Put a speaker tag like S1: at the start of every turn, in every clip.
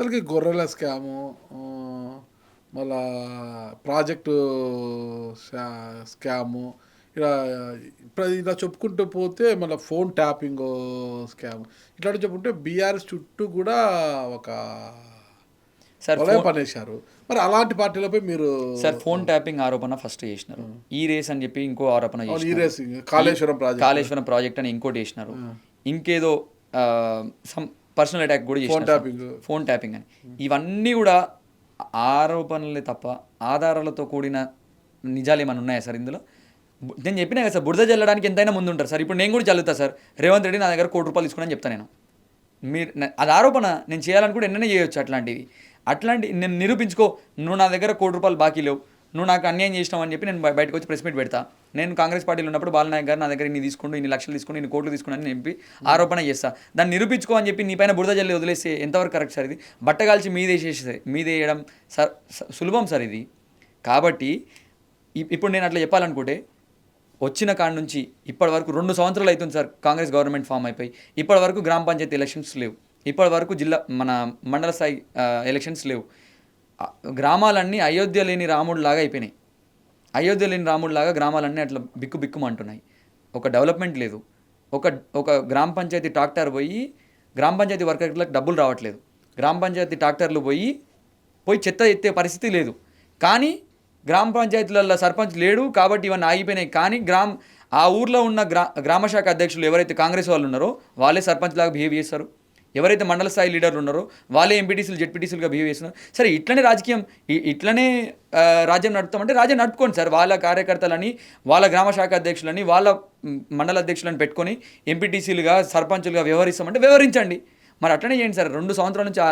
S1: అసలుకి గొర్రెల స్కాము, ఆహ్, మళ్ళా ప్రాజెక్టు స్కాము, ఇలా ఇప్పుడు ఇలా చెప్పుకుంటూ పోతే మళ్ళీ ఫోన్ ట్యాపింగ్ స్కామ్, ఇట్లాంటివి చెప్పుకుంటే బీఆర్ఎస్ చుట్టూ కూడా ఒక
S2: సార్
S1: వలయం
S2: ఫోన్
S1: పనేశారు. మరి అలాంటి పార్టీలపై మీరు
S2: సార్ ఫోన్ ట్యాపింగ్ ఆరోపణ ఫస్ట్ చేసినారు. ఈ రేస్ అని చెప్పి ఇంకో ఆరోపణ
S1: అవును ఈ
S2: చేసినారు.
S1: రేసింగ్
S2: ఈ
S1: కాళేశ్వరం ప్రాజెక్టు,
S2: కాళేశ్వరం ప్రాజెక్ట్ అని ఇంకోటి చేసినారు. ఇంకేదో సమ్ పర్సనల్ అటాక్ కూడా
S1: ఫోన్
S2: చేసినారు సార్.
S1: ట్యాపింగ్.
S2: ఫోన్ ట్యాపింగ్ అని. ఇవన్నీ కూడా ఆరోపణలే తప్ప ఆధారాలతో కూడిన నిజాలు ఏమైనా ఉన్నాయా సార్ ఇందులో? నేను చెప్పినా కదా సార్, బురద జల్లడానికి ఎంతైనా ముందు ఉంటారు సార్. ఇప్పుడు నేను కూడా చల్లుతా సార్. రేవంత్ రెడ్డి నా దగ్గర ₹1,00,00,000 తీసుకుని చెప్తాను నేను. మీరు అది ఆరోపణ, నేను చేయాలనుకుంటే ఎన్నైనా చేయొచ్చు అట్లాంటివి. అట్లాంటి నేను నిరూపించుకో, నువ్వు నా దగ్గర ₹1,00,00,000 బాకీ లేవు, నువ్వు నాకు అన్యాయం చేసినావు అని చెప్పి నేను బయటకు వచ్చి ప్రెస్ మీట్ పెడతా. నేను కాంగ్రెస్ పార్టీలో ఉన్నప్పుడు బాలనాయక్ గారు నా దగ్గర ఇన్ని తీసుకుంటూ, ఇన్ని లక్షలు తీసుకుంటూ, ఇన్ని కోట్లు తీసుకుని చెప్పి ఆరోపణ చేస్తా. దాన్ని నిరూపించుకో అని చెప్పి నీ పైన బురద జల్లి వదిలేస్తే ఎంతవరకు కరెక్ట్ సార్? ఇది బట్టగాల్చి మీదేయడం సార్ సులభం సార్ ఇది. కాబట్టి ఇప్పుడు నేను అట్లా చెప్పాలనుకుంటే, వచ్చిన కాడ నుంచి ఇప్పటి వరకు 2 సంవత్సరాలు అవుతుంది సార్ కాంగ్రెస్ గవర్నమెంట్ ఫామ్ అయిపోయి. ఇప్పటి వరకు గ్రామ పంచాయతీ ఎలక్షన్స్ లేవు. ఇప్పటి వరకు మన మండల స్థాయి ఎలక్షన్స్ లేవు. గ్రామాలన్నీ అయోధ్య లేని రాముడిలాగా అయిపోయినాయి. అయోధ్య లేని రాముడిలాగా గ్రామాలన్నీ అట్లా బిక్కుమంటున్నాయి. ఒక డెవలప్మెంట్ లేదు. ఒక ఒక గ్రామ పంచాయతీ ట్రాక్టర్ పోయి గ్రామ పంచాయతీ వర్కర్లకు డబ్బులు రావట్లేదు. గ్రామ పంచాయతీ ట్రాక్టర్లు పోయి చెత్త ఎత్తే పరిస్థితి లేదు. కానీ గ్రామ పంచాయతీలలో సర్పంచ్ లేడు కాబట్టి ఇవన్నీ ఆగిపోయినాయి. కానీ ఆ ఊర్లో ఉన్న గ్రామశాఖ అధ్యక్షులు ఎవరైతే కాంగ్రెస్ వాళ్ళు ఉన్నారో వాళ్ళే సర్పంచ్ లాగా బిహేవ్ చేస్తారు. ఎవరైతే మండల స్థాయి లీడర్లు ఉన్నారో వాళ్ళే ఎంపీటీసీలు జెడ్పీటీసీలుగా బిహేవ్ చేస్తున్నారు. సరే ఇట్లనే రాజకీయం, ఇట్లనే రాజ్యం నడుపుతామంటే రాజ్యం నడుపుకోండి సార్. వాళ్ళ కార్యకర్తలని, వాళ్ళ గ్రామశాఖ అధ్యక్షులని, వాళ్ళ మండల అధ్యక్షులను పెట్టుకొని ఎంపీటీసీలుగా సర్పంచులుగా వ్యవహరిస్తామంటే వ్యవహరించండి. మరి అట్లనే చేయండి సార్. 2 సంవత్సరాల నుంచి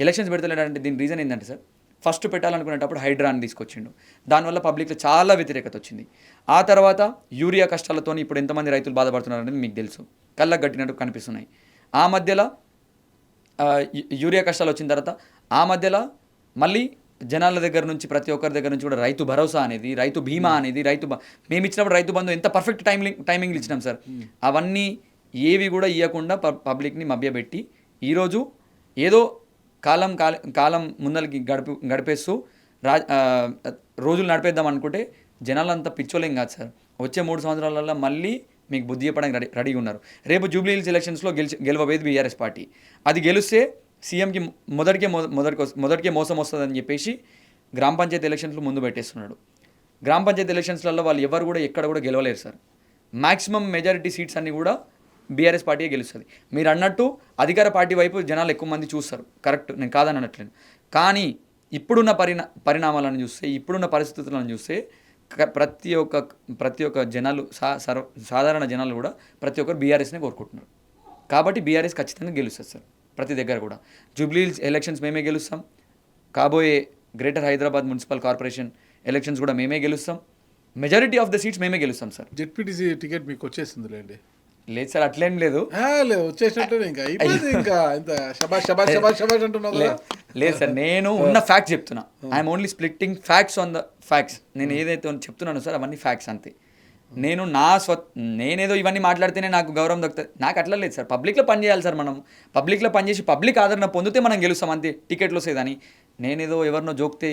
S2: ఎలక్షన్స్ పెడతలేడంటే దీని రీజన్ ఏంటంటే సార్, ఫస్ట్ పెట్టాలనుకునేటప్పుడు హైడ్రాని తీసుకొచ్చిండు. దానివల్ల పబ్లిక్లో చాలా వ్యతిరేకత వచ్చింది. ఆ తర్వాత యూరియా కష్టాలతో ఇప్పుడు ఎంతమంది రైతులు బాధపడుతున్నారనేది మీకు తెలుసు. కళ్ళకు గట్టినట్టు కనిపిస్తున్నాయి. ఆ మధ్యలో యూరియా కష్టాలు వచ్చిన తర్వాత ఆ మధ్యలో మళ్ళీ జనాల దగ్గర నుంచి, ప్రతి ఒక్కరి దగ్గర నుంచి కూడా రైతు భరోసా అనేది, రైతు బీమా అనేది, మేము ఇచ్చినప్పుడు రైతు బంధు ఎంత పర్ఫెక్ట్ టైమింగ్లు ఇచ్చినాం సార్. అవన్నీ ఏవి కూడా ఇవ్వకుండా పబ్లిక్ని మభ్యపెట్టి ఈరోజు ఏదో కాలం ముందరికి గడిపేస్తూ రోజులు నడిపేద్దాం అనుకుంటే జనాలంతా పిచ్చోలేం కాదు సార్. వచ్చే 3 సంవత్సరాలలో మళ్ళీ మీకు బుద్ధి చెప్పడానికి రెడీగా ఉన్నారు. రేపు జూబ్లీ హిల్స్ ఎలక్షన్స్లో గెలవబోయేది బీఆర్ఎస్ పార్టీ. అది గెలిస్తే సీఎంకి మొదటికే మోసం వస్తుందని చెప్పేసి గ్రామ పంచాయతీ ఎలక్షన్స్లో ముందు పెట్టేస్తున్నాడు. గ్రామ పంచాయతీ ఎలక్షన్స్లలో వాళ్ళు ఎవరు కూడా ఎక్కడ కూడా గెలవలేరు సార్. మ్యాక్సిమం మెజారిటీ సీట్స్ అన్నీ కూడా బీఆర్ఎస్ పార్టీయే గెలుస్తుంది. మీరు అన్నట్టు అధికార పార్టీ వైపు జనాలు ఎక్కువ మంది చూస్తారు, కరెక్ట్, నేను కాదని అనట్లేదు. కానీ ఇప్పుడున్న పరిణామాలను చూస్తే, ఇప్పుడున్న పరిస్థితులను చూస్తే ప్రతి ఒక్క జనాలు, సాధారణ జనాలు కూడా ప్రతి ఒక్కరు బీఆర్ఎస్నే కోరుకుంటున్నారు. కాబట్టి బీఆర్ఎస్ ఖచ్చితంగా గెలుస్తుంది సార్. ప్రతి దగ్గర కూడా జూబ్లీ హిల్స్ ఎలక్షన్స్ మేమే గెలుస్తాం. కాబోయే greater Hyderabad municipal corporation elections కూడా మేమే గెలుస్తాం. మెజారిటీ ఆఫ్ ద సీట్స్ మేమే గెలుస్తాం సార్.
S1: జెడ్పీటీసీ టికెట్ మీకు వచ్చేసింది లేండి?
S2: లేదు సార్, అట్లేం లేదు.
S1: వచ్చేసినట్టు ఇంకా
S2: లేదు సార్, నేను ఉన్న ఫ్యాక్ట్స్ చెప్తున్నా. I'm only splitting facts on the facts. నేను ఏదైతే చెప్తున్నానో సార్ అవన్నీ ఫ్యాక్ట్స్ అంతే. నేనేదో ఇవన్నీ మాట్లాడితేనే నాకు గౌరవం దక్కుతుంది, నాకు అట్లా లేదు సార్. పబ్లిక్లో పనిచేయాలి సార్. మనం పబ్లిక్లో పనిచేసి పబ్లిక్ ఆదరణ పొందితే మనం గెలుస్తాం అంతే. టికెట్లు వస్తాయని నేనేదో ఎవరినో జోక్తే,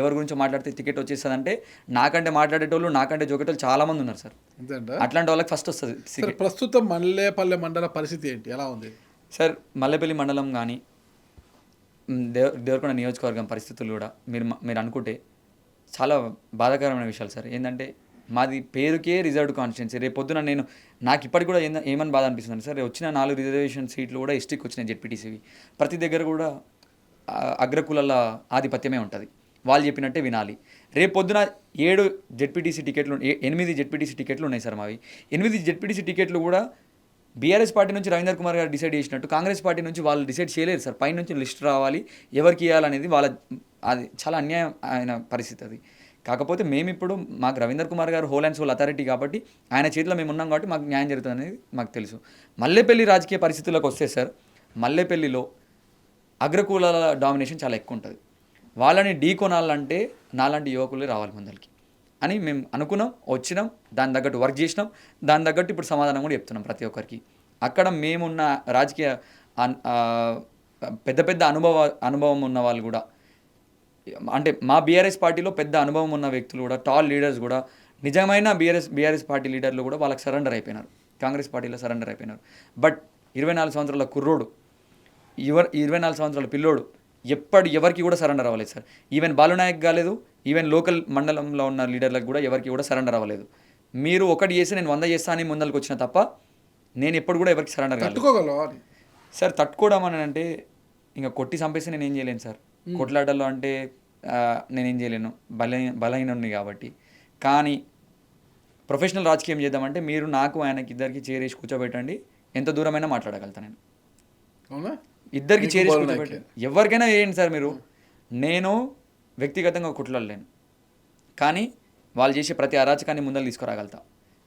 S2: ఎవరి గురించి మాట్లాడితే టికెట్ వచ్చేస్తుంది అంటే, నాకంటే మాట్లాడేటోళ్ళు, నాకంటే జోకేటోళ్ళు చాలామంది ఉన్నారు సార్. అట్లాంటి వాళ్ళకి ఫస్ట్ వస్తుంది.
S1: ప్రస్తుతం మల్లేపల్లి మండల పరిస్థితి ఏంటి, ఎలా ఉంది
S2: సార్? మల్లేపల్లి మండలం కానీ దేవరకొండ నియోజకవర్గం పరిస్థితులు కూడా మీరు అనుకుంటే చాలా బాధాకరమైన విషయాలు సార్. ఏంటంటే మాది పేరుకే రిజర్వ్డ్ కాన్స్టిట్యున్సీ. రేపు పొద్దున నాకు ఇప్పటికి కూడా ఏమని బాధ అనిపిస్తుంది సార్, వచ్చిన 4 రిజర్వేషన్ సీట్లు కూడా ఎస్టీకి వచ్చినాయి జెడ్పీటీసీవి. ప్రతి దగ్గర కూడా అగ్రకులాల ఆధిపత్యమే ఉంటుంది. వాళ్ళు చెప్పినట్టే వినాలి. రేపు పొద్దున 8 జెడ్పీటీసీ టికెట్లు, 8 జెడ్పీటీసీ టికెట్లు ఉన్నాయి సార్ మావి. 8 జెడ్పీటీసీ టికెట్లు కూడా బీఆర్ఎస్ పార్టీ నుంచి రవీందర్ కుమార్ గారు డిసైడ్ చేసినట్టు కాంగ్రెస్ పార్టీ నుంచి వాళ్ళు డిసైడ్ చేయలేరు సార్. పై నుంచి లిస్ట్ రావాలి, ఎవరికి ఇవ్వాలనేది అది చాలా అన్యాయం అయిన పరిస్థితి అది. కాకపోతే మేమిప్పుడు మాకు రవీందర్ కుమార్ గారు హోల్ అండ్ సోల్ అథారిటీ కాబట్టి ఆయన చేతిలో మేము ఉన్నాం కాబట్టి మాకు న్యాయం జరుగుతుంది అనేది మాకు తెలుసు. మల్లేపల్లి రాజకీయ పరిస్థితులకు వస్తే సార్, మల్లేపల్లిలో అగ్రకులాల డామినేషన్ చాలా ఎక్కువ ఉంటుంది. వాళ్ళని కొనాలంటే నాలాంటి యువకులే రావాలి ముందరికి అని మేము అనుకున్నాం, వచ్చినాం, దాని తగ్గట్టు వర్క్ చేసినాం, దాని తగ్గట్టు ఇప్పుడు సమాధానం కూడా చెప్తున్నాం ప్రతి ఒక్కరికి. అక్కడ మేమున్న రాజకీయ పెద్ద పెద్ద అనుభవం ఉన్న వాళ్ళు కూడా, అంటే మా బీఆర్ఎస్ పార్టీలో పెద్ద అనుభవం ఉన్న వ్యక్తులు కూడా, టాల్ లీడర్స్ కూడా, నిజమైన బీఆర్ఎస్ పార్టీ లీడర్లు కూడా వాళ్ళకి సరెండర్ అయిపోయినారు, కాంగ్రెస్ పార్టీలో సరెండర్ అయిపోయినారు. బట్ 24 సంవత్సరాల కుర్రోడు, 24 సంవత్సరాల పిల్లోడు ఎవరికి కూడా సరెండర్ అవ్వలేదు సార్. ఈవెన్ బాలునాయక్ కాలేదు, ఈవెన్ లోకల్ మండలంలో ఉన్న లీడర్లకు కూడా ఎవరికి కూడా సరెండర్ అవ్వలేదు. మీరు ఒకటి చేసి నేను 100 చేస్తా అని ముందరికి వచ్చిన తప్ప నేను ఎప్పుడు కూడా ఎవరికి సరెండర్ కాలేదు సార్. తట్టుకోవడం అని అంటే ఇంకా కొట్టి చంపేసి నేను ఏం చేయలేను సార్. కొట్లాటల్లో అంటే నేనేం చేయలేను, బలహీనుడిని కాబట్టి. కానీ ప్రొఫెషనల్ రాజకీయం చేద్దామంటే మీరు నాకు ఆయనకి ఇద్దరికి చేరేసి కూర్చోబెట్టండి, ఎంత దూరమైనా మాట్లాడగలుగుతాను నేను.
S1: అవునా?
S2: ఇద్దరికి చేరేసి కూర్చోబెట్టండి, ఎవరికైనా చేయండి సార్ మీరు. నేను వ్యక్తిగతంగా కొట్లాడలేను, కానీ వాళ్ళు చేసే ప్రతి అరాచకాన్ని ముందర తీసుకురాగలుగుతా.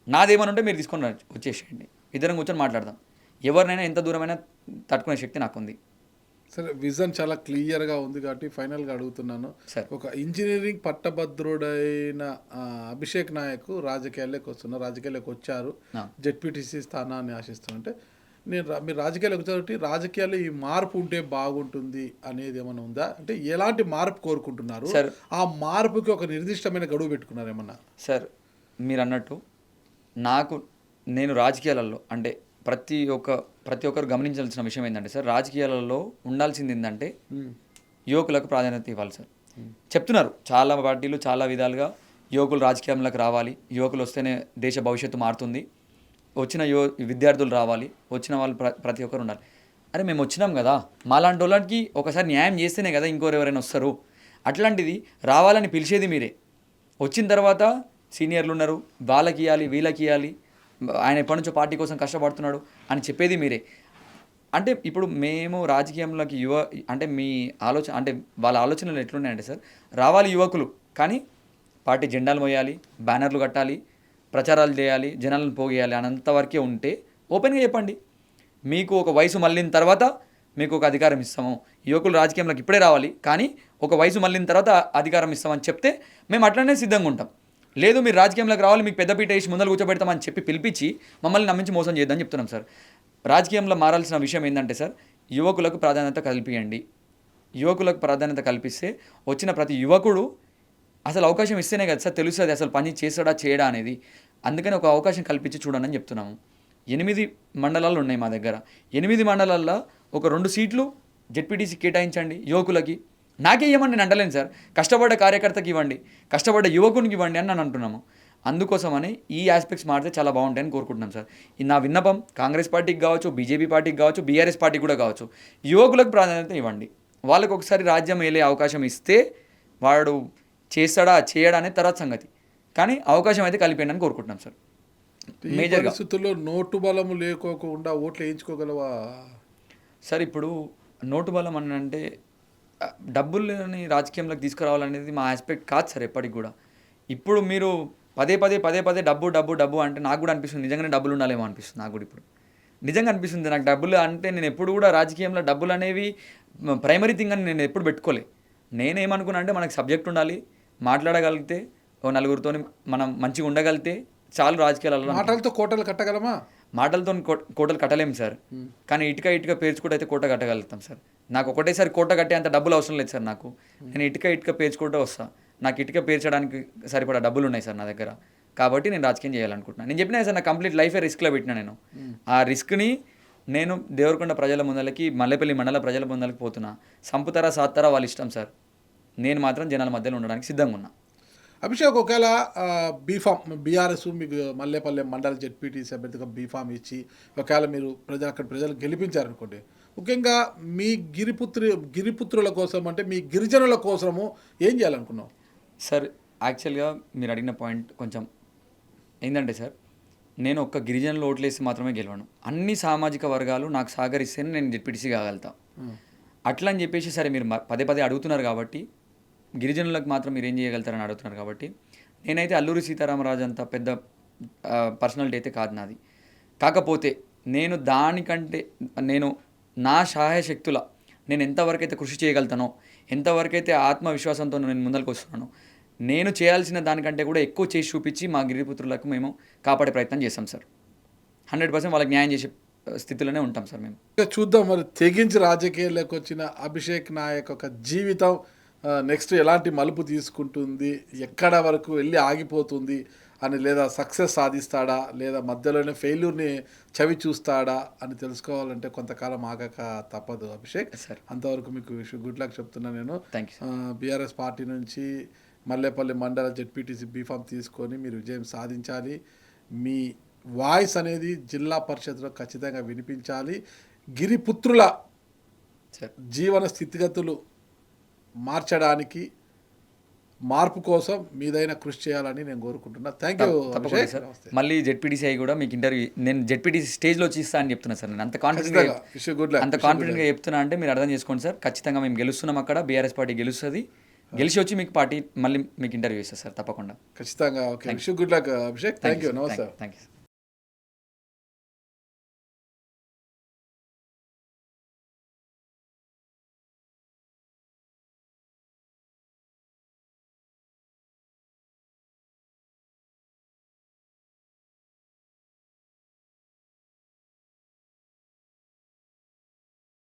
S2: నాదేమని ఉంటే మీరు తీసుకొని వచ్చేసేయండి, ఇద్దరం కూర్చొని మాట్లాడదాం. ఎవరినైనా ఎంత దూరమైనా తట్టుకునే శక్తి నాకుంది.
S1: సరే, విజన్ చాలా క్లియర్గా ఉంది కాబట్టి ఫైనల్గా అడుగుతున్నాను. ఒక ఇంజనీరింగ్ పట్టభద్రుడైన అభిషేక్ నాయక్ రాజకీయాల్లోకి వచ్చారు, జెడ్పీటీసీ స్థానాన్ని ఆశిస్తున్నంటే మీరు రాజకీయాలకు వచ్చారు, రాజకీయాల్లో ఈ మార్పు ఉంటే బాగుంటుంది అనేది ఏమైనా ఉందా? అంటే ఎలాంటి మార్పు కోరుకుంటున్నారు? ఆ మార్పుకి ఒక నిర్దిష్టమైన గడువు పెట్టుకున్నారు ఏమన్నా?
S2: సార్ మీరు అన్నట్టు నేను రాజకీయాలలో అంటే ప్రతి ఒక్కరు గమనించాల్సిన విషయం ఏంటంటే సార్, రాజకీయాలలో ఉండాల్సింది ఏంటంటే యువకులకు ప్రాధాన్యత ఇవ్వాలి సార్. చెప్తున్నారు చాలా పార్టీలు చాలా విధాలుగా, యువకులు రాజకీయంలోకి రావాలి, యువకులు వస్తేనే దేశ భవిష్యత్తు మారుతుంది, వచ్చిన విద్యార్థులు రావాలి, వచ్చిన వాళ్ళు ప్రతి ఒక్కరు ఉండాలి. అరే మేము వచ్చినాం కదా, మాలాంటి వాళ్ళకి ఒకసారి న్యాయం చేస్తేనే కదా ఇంకోరెవరైనా వస్తారు. అట్లాంటిది రావాలని పిలిచేది మీరే. వచ్చిన తర్వాత సీనియర్లు ఉన్నారు, వాళ్ళకి ఇవ్వాలి, వీళ్ళకి ఇవ్వాలి, ఆయన ఎప్పటి నుంచో పార్టీ కోసం కష్టపడుతున్నాడు అని చెప్పేది మీరే. అంటే ఇప్పుడు మేము రాజకీయంలోకి అంటే మీ ఆలోచన అంటే వాళ్ళ ఆలోచనలు ఎట్లున్నాయంటే సార్, రావాలి యువకులు, కానీ పార్టీ జెండాలు మోయాలి, బ్యానర్లు కట్టాలి, ప్రచారాలు చేయాలి, జనాలను పోగేయాలి అనంతవరకే ఉంటే ఓపెన్గా చెప్పండి. మీకు ఒక వయసు మళ్ళిన తర్వాత మీకు ఒక అధికారం ఇస్తాము, యువకులు రాజకీయంలోకి ఇప్పుడే రావాలి, కానీ ఒక వయసు మళ్ళిన తర్వాత అధికారం ఇస్తామని చెప్తే మేము అట్లనే సిద్ధంగా ఉంటాం. లేదు మీరు రాజకీయంలోకి రావాలి, మీకు పెద్దపీట వేసి ముందర కూర్చోబెడతామని చెప్పి పిలిపించి మమ్మల్ని నమ్మించి మోసం చేద్దామని చెప్తున్నాం సార్. రాజకీయంలో మారాల్సిన విషయం ఏంటంటే సార్, యువకులకు ప్రాధాన్యత కల్పించండి. యువకులకు ప్రాధాన్యత కల్పిస్తే వచ్చిన ప్రతి యువకుడు అసలు అవకాశం ఇస్తేనే కదా సార్ తెలుస్తుంది అసలు పని చేస్తాడా చేయడా అనేది. అందుకని ఒక అవకాశం కల్పించి చూడండి అని చెప్తున్నాము. 8 మండలాలు ఉన్నాయి మా దగ్గర. 8 మండలాల్లో ఒక 2 సీట్లు జెడ్పీటీసీ కేటాయించండి యువకులకి. నాకే ఇవ్వమని నేను అంటలేను సార్, కష్టపడ్డ కార్యకర్తకి ఇవ్వండి, కష్టపడ్డ యువకునికి ఇవ్వండి అని నేను అంటున్నాము. అందుకోసమని ఈ ఆస్పెక్ట్స్ మారితే చాలా బాగుంటాయని కోరుకుంటున్నాం సార్. నా విన్నపం కాంగ్రెస్ పార్టీకి కావచ్చు, బీజేపీ పార్టీకి కావచ్చు, బీఆర్ఎస్ పార్టీకి కూడా కావచ్చు, యువకులకు ప్రాధాన్యత ఇవ్వండి. వాళ్ళకి ఒకసారి రాజ్యం ఏలే అవకాశం ఇస్తే వాడు చేస్తాడా చేయడా అనేది తర్వాత సంగతి, కానీ అవకాశం అయితే కలిపేయండి అని కోరుకుంటున్నాం సార్.
S1: మేజర్ పరిస్థితుల్లో నోటు బలము లేకోకుండా ఓట్లు వేయించుకోగలవా
S2: సార్? ఇప్పుడు నోటు బలం అని అంటే డబ్బుల్ని రాజకీయంలోకి తీసుకురావాలనేది మా ఆస్పెక్ట్ కాదు సార్ ఎప్పటికి కూడా. ఇప్పుడు మీరు పదే పదే డబ్బు అంటే నాకు కూడా అనిపిస్తుంది నిజంగానే డబ్బులు ఉండాలేమో అనిపిస్తుంది. నాకు కూడా ఇప్పుడు నిజంగా అనిపిస్తుంది, నాకు డబ్బులు అంటే నేను ఎప్పుడు కూడా రాజకీయంలో డబ్బులు అనేవి ప్రైమరీ థింగ్ అని నేను ఎప్పుడు పెట్టుకోలే. నేనేమనుకున్నా అంటే మనకు సబ్జెక్ట్ ఉండాలి, మాట్లాడగలిగితే, ఓ నలుగురితో మనం మంచిగా ఉండగలిగితే చాలు రాజకీయాలలో.
S1: మాటలతో కోటలు కట్టగలమా?
S2: మాటలతో కోటలు కట్టలేము సార్, కానీ ఇటుక పేర్చుకుంటూ అయితే కోట కట్టగలుగుతాం సార్. నాకు ఒకటేసారి కోట కట్టే అంత డబ్బులు అవసరం లేదు సార్. నేను ఇటుక పేర్చుకుంటూ వస్తాను. నాకు ఇటుక పేర్చడానికి సరిపడా డబ్బులు ఉన్నాయి సార్ నా దగ్గర, కాబట్టి నేను రాజకీయం చేయాలనుకుంటున్నాను. నేను చెప్పినా సార్, నా కంప్లీట్ లైఫే రిస్క్లో పెట్టినా నేను. ఆ రిస్క్ని నేను దేవరకొండ ప్రజల ముందలకి, మల్లెపల్లి మండల ప్రజల ముందలకి పోతున్నా. సంపుతారా సాత్తారా వాళ్ళ ఇష్టం సార్, నేను మాత్రం జనాల మధ్యలో ఉండడానికి సిద్ధంగా ఉన్నా.
S1: అభిషేక్, ఒకవేళ బీఫామ్ బీఆర్ఎస్ మీకు మల్లేపల్లె మండల జెడ్పీటీసీ అభ్యర్థిగా బీఫామ్ ఇచ్చి ఒకవేళ మీరు ప్రజలు గెలిపించారనుకోండి, ముఖ్యంగా మీ గిరిపుత్రుల కోసం అంటే మీ గిరిజనుల కోసము ఏం చేయాలనుకున్నావు
S2: సార్? యాక్చువల్గా మీరు అడిగిన పాయింట్ కొంచెం ఏంటంటే సార్, నేను ఒక్క గిరిజనులు ఓట్లేసి మాత్రమే గెలవను. అన్ని సామాజిక వర్గాలు నాకు సహకరిస్తేనే నేను జెడ్పీటీసీ కాగలుగుతా. అట్లా అని చెప్పేసి సరే మీరు పదే అడుగుతున్నారు కాబట్టి, గిరిజనులకు మాత్రం మీరు ఏం చేయగలుగుతారని అడుగుతున్నారు కాబట్టి, నేనైతే అల్లూరి సీతారామరాజు అంత పెద్ద పర్సనాలిటీ అయితే కాదు నాది. కాకపోతే నేను నా సహాయశక్తుల నేను ఎంతవరకైతే కృషి చేయగలుగుతానో, ఎంతవరకైతే ఆత్మవిశ్వాసంతో నేను ముందరికి వస్తున్నానో, నేను చేయాల్సిన దానికంటే కూడా ఎక్కువ చేసి చూపించి మా గిరిపుత్రులకు మేము కాపాడే ప్రయత్నం చేస్తాం సార్. 100% వాళ్ళకి న్యాయం చేసే స్థితిలోనే ఉంటాం సార్ మేము.
S1: ఇక చూద్దాం మరి తెగించి రాజకీయాల్లోకి వచ్చిన అభిషేక్ నాయక్ ఒక జీవితం నెక్స్ట్ ఎలాంటి మలుపు తీసుకుంటుంది, ఎక్కడ వరకు వెళ్ళి ఆగిపోతుంది అని, లేదా సక్సెస్ సాధిస్తాడా లేదా మధ్యలోనే ఫెయిల్యూర్ని చవి చూస్తాడా అని తెలుసుకోవాలంటే కొంతకాలం ఆగక తప్పదు అభిషేక్.
S2: సార్
S1: అంతవరకు మీకు గుడ్ లక్ చెప్తున్నా నేను.
S2: Thank you.
S1: బీఆర్ఎస్ పార్టీ నుంచి మల్లేపల్లి మండల జెడ్పీటీసీ బీఫామ్ తీసుకొని మీరు విజయం సాధించాలి. మీ వాయిస్ అనేది జిల్లా పరిషత్లో ఖచ్చితంగా వినిపించాలి. గిరిపుత్రుల
S2: సార్
S1: జీవన స్థితిగతులు మార్చడానికి, మార్పు కోసం మీదైనా కృషి చేయాలని నేను కోరుకుంటున్నా. థ్యాంక్ యూ
S2: తప్పకుండా సార్. మళ్ళీ జెడ్పీటీసీ కూడా మీకు ఇంటర్వ్యూ నేను జెడ్పీటీసీ స్టేజ్లో వచ్చి ఇస్తా అని చెప్తున్నా సార్. నేను అంత కాన్ఫిడెంట్గా చెప్తున్నా అంటే మీరు అర్థం చేసుకోండి సార్. ఖచ్చితంగా మేము గెలుస్తున్నాం, అక్కడ బీఆర్ఎస్ పార్టీ గెలుస్తుంది. గెలిచి వచ్చి మీకు పార్టీ మళ్ళీ మీకు ఇంటర్వ్యూ ఇస్తారు సార్ తప్పకుండా.
S1: ఖచ్చితంగా. Okay, wish good luck Abhishek. Thank you. నమస్తే.
S2: Thank you.